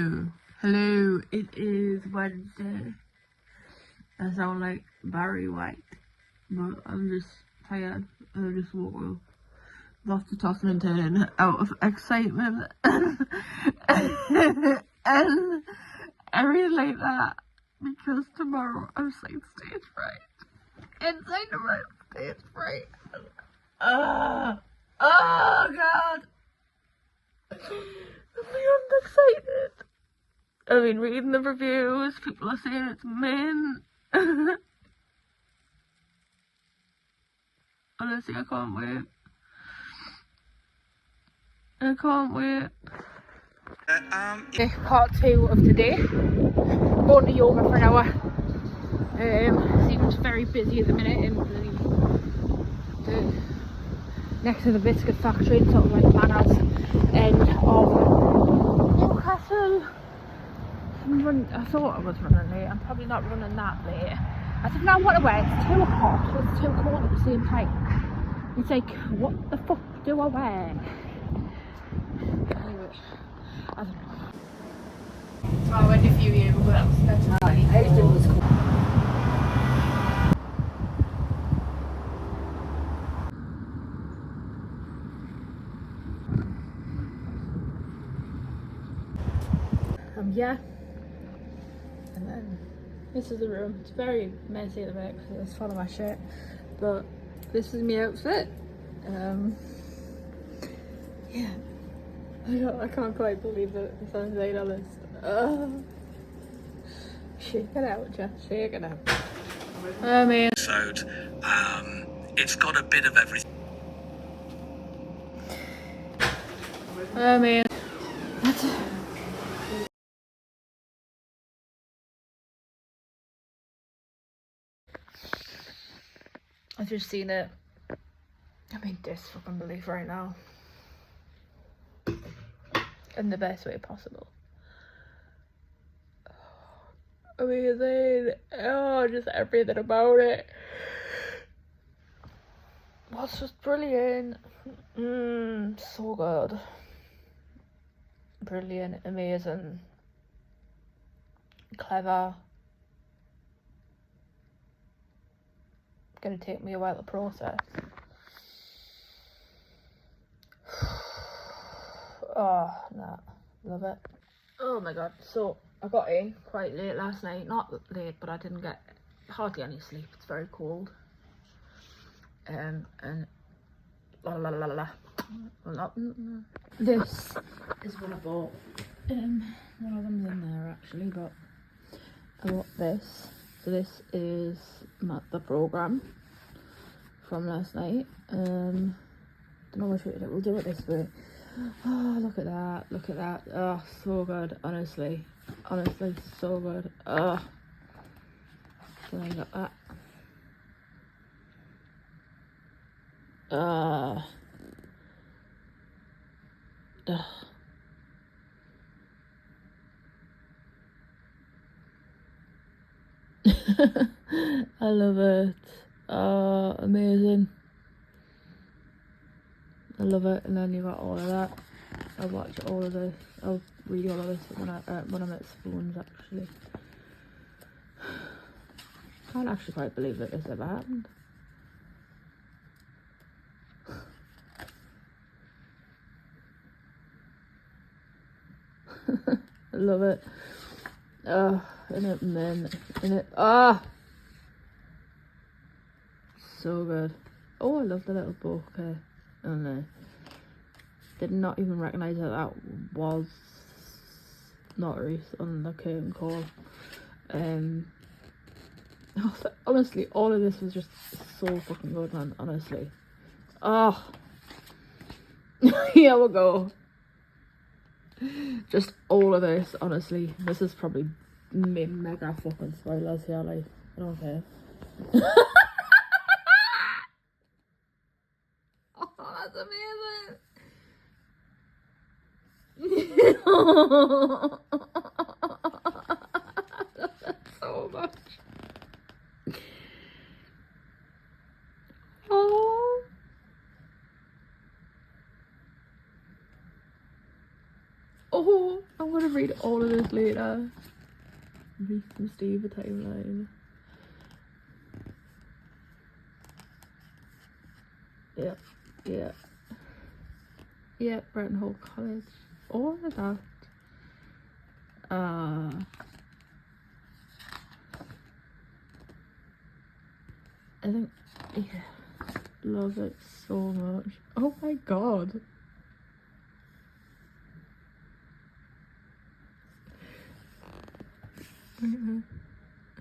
Hello, it is Wednesday. I sound like Barry White, but I'm just tired. I just woke up. Lots of tossing and turning out of excitement. And I really like that because tomorrow I'm saying stage fright. Inside of my stage fright. Oh God. I'm beyond excited. I've been reading the reviews, people are saying it's mint. Honestly, I can't wait. I can't wait. Part 2 of today. Going to yoga for an hour. Seems very busy at the minute in the next to the biscuit factory in sort of like Manners end of Newcastle. I thought I was running late. I'm probably not running that late. I don't know what to wear. It's too hot. It's too cold at the same time. It's like, what the fuck do I wear? Anyway, I don't know. So I went a few years ago. That was better. I thought it was cool. Yeah. And then this is the room. It's very messy at the back because it's full of my shit. But this is my outfit. Yeah. I can't quite believe that the sun's $8. Shake it out, just shake it out. I mean, it's got a bit of everything. I've just seen it. I'm in fucking belief right now. In the best way possible. Amazing. Oh, just everything about it. Was just brilliant. So good. Brilliant, amazing, clever. Gonna take me a while to process. Oh, nah, love it. Oh my god, so I got in quite late last night. Not late, but I didn't get hardly any sleep. It's very cold. And la la la la la. This is what I bought. One of them's in there actually, but I bought this. So this is the program from last night. Don't know which way we'll do it this way. Oh, look at that! Look at that! Oh, so good. Honestly, so good. So I got that. I love it. Oh, amazing. I love it. And then you got all of that. I'll watch all of this. I'll read all of this when I'm at Spoons actually. Can't actually quite believe that this ever happened. I love it. In it. So good. Oh, I love the little bouquet. Oh no. Did not even recognise that was Notaries on the curtain call. Honestly, all of this was just so fucking good, man. Honestly. Oh. Here we go. Just all of this, honestly. This is probably mega fucking spoilers here, like, I don't care. Oh, that's amazing. So much. Oh. Oh, I'm gonna read all of this later. Read from Steve, a timeline. Yep, yeah. Yeah, Bretton Hall College. All of that. I think, yeah, love it so much. Oh my god.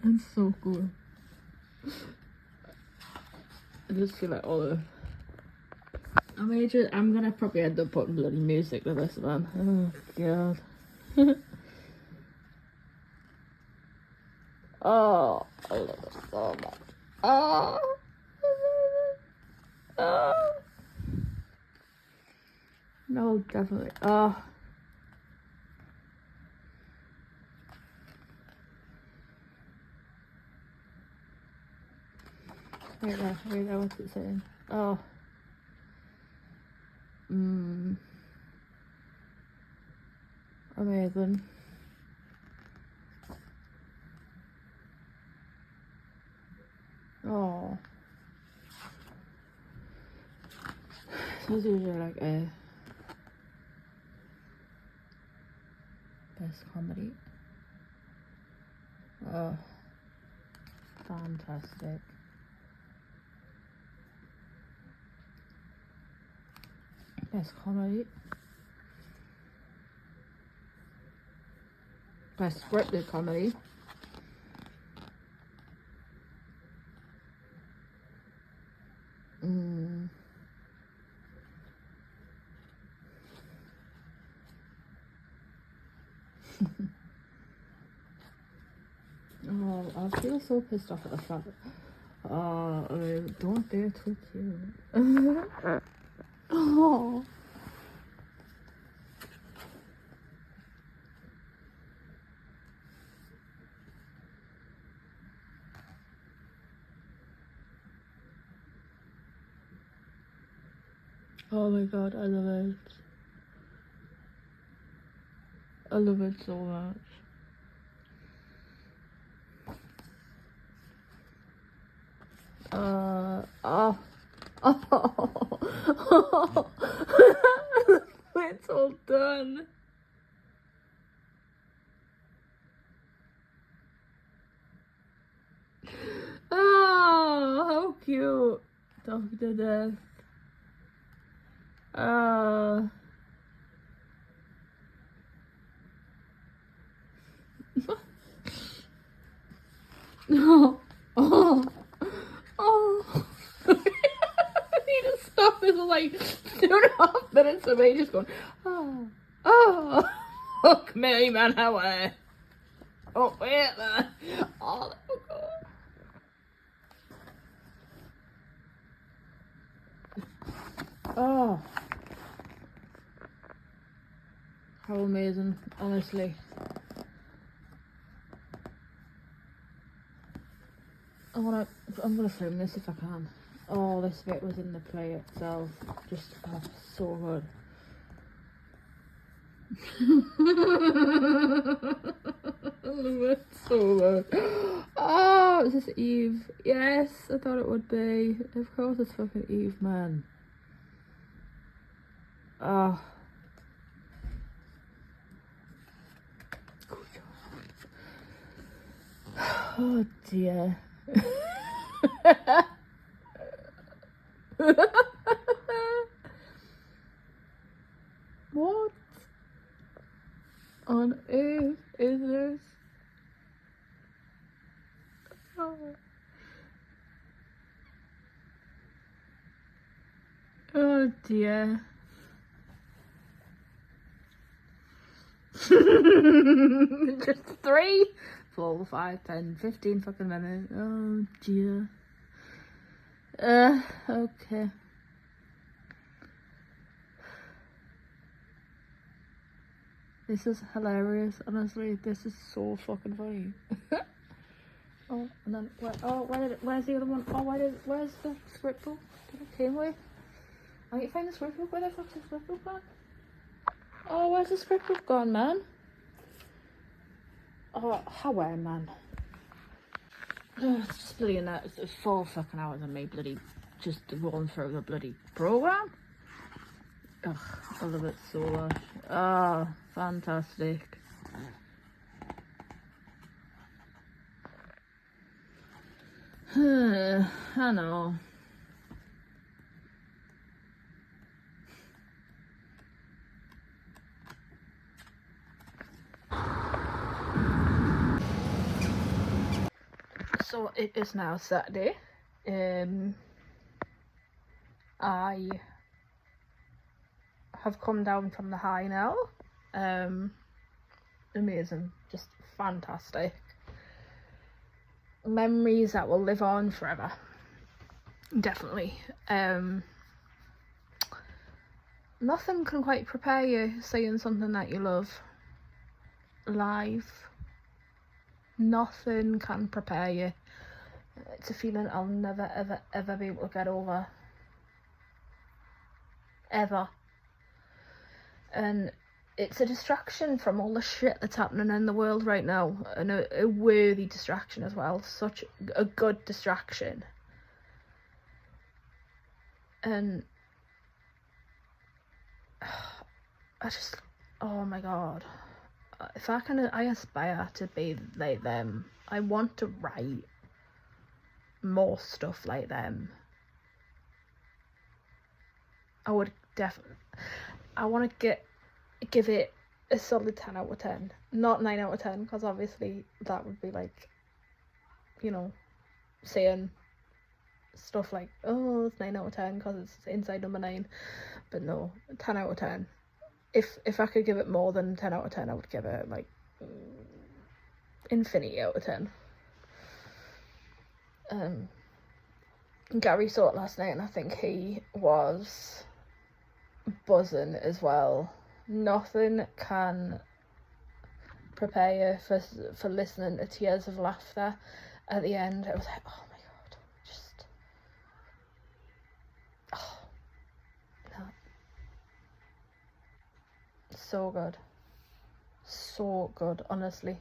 It's so cool. I just feel like all the I'm gonna probably end up putting bloody music to this, man. Oh god. Oh, I love it so much. Oh, oh. No, definitely. Oh. Wait there, what's it saying? Oh. Amazing. Oh. So this is usually like a best comedy. Oh. Fantastic. Best comedy. Best scripted comedy. Oh, I feel so pissed off at the fact that don't dare touch you. Oh. Oh my god, I love it. I love it so much. Oh. It's all done. Oh, how cute. Dr. Death. No. Oh. Oh. I need to stop. It's like 2.5 minutes of me just going, oh. Oh. Oh, come here, you man. How are you? Oh, wait there. Oh, God. Oh. How amazing, honestly. I'm gonna film this if I can. Oh, this bit was in the play itself. Just, oh, so good. I love it so much. Oh, is this Eve? Yes, I thought it would be. Of course it's fucking Eve, man. Oh. Oh dear. What on earth is this? Oh, oh dear. Just 3, 4, 5, 10, 15 fucking minutes. Oh dear. Okay. This is hilarious, honestly. This is so fucking funny. Oh, and then where's the other one? Oh, where's the script book that it came with? I need to find the script book. Where the fuck's the script book gone? Oh, where's the script book gone, man? Oh, how man. Oh, it's just bloody it's 4 fucking hours of me bloody just rolling through the bloody programme. Ugh, I love it so much. Oh, fantastic. I know. So it is now Saturday. I have come down from the high now. Amazing, just fantastic. Memories that will live on forever. Definitely. Nothing can quite prepare you seeing something that you love live. Nothing can prepare you. It's a feeling I'll never ever ever be able to get over. Ever. And it's a distraction from all the shit that's happening in the world right now, and a worthy distraction as well. Such a good distraction. And I just, oh my god, if I aspire to be like them. I want to write more stuff like them. I would definitely, I want to give it a solid 10 out of 10, not 9 out of 10, because obviously that would be like, you know, saying stuff like, oh, it's 9 out of 10 because it's inside number 9, but no, 10 out of 10. If I could give it more than 10 out of 10, I would give it like infinity out of 10. Gary saw it last night and I think he was buzzing as well. Nothing can prepare you for listening to tears of laughter at the end. It was like, oh my god, just, oh, no. So good, honestly.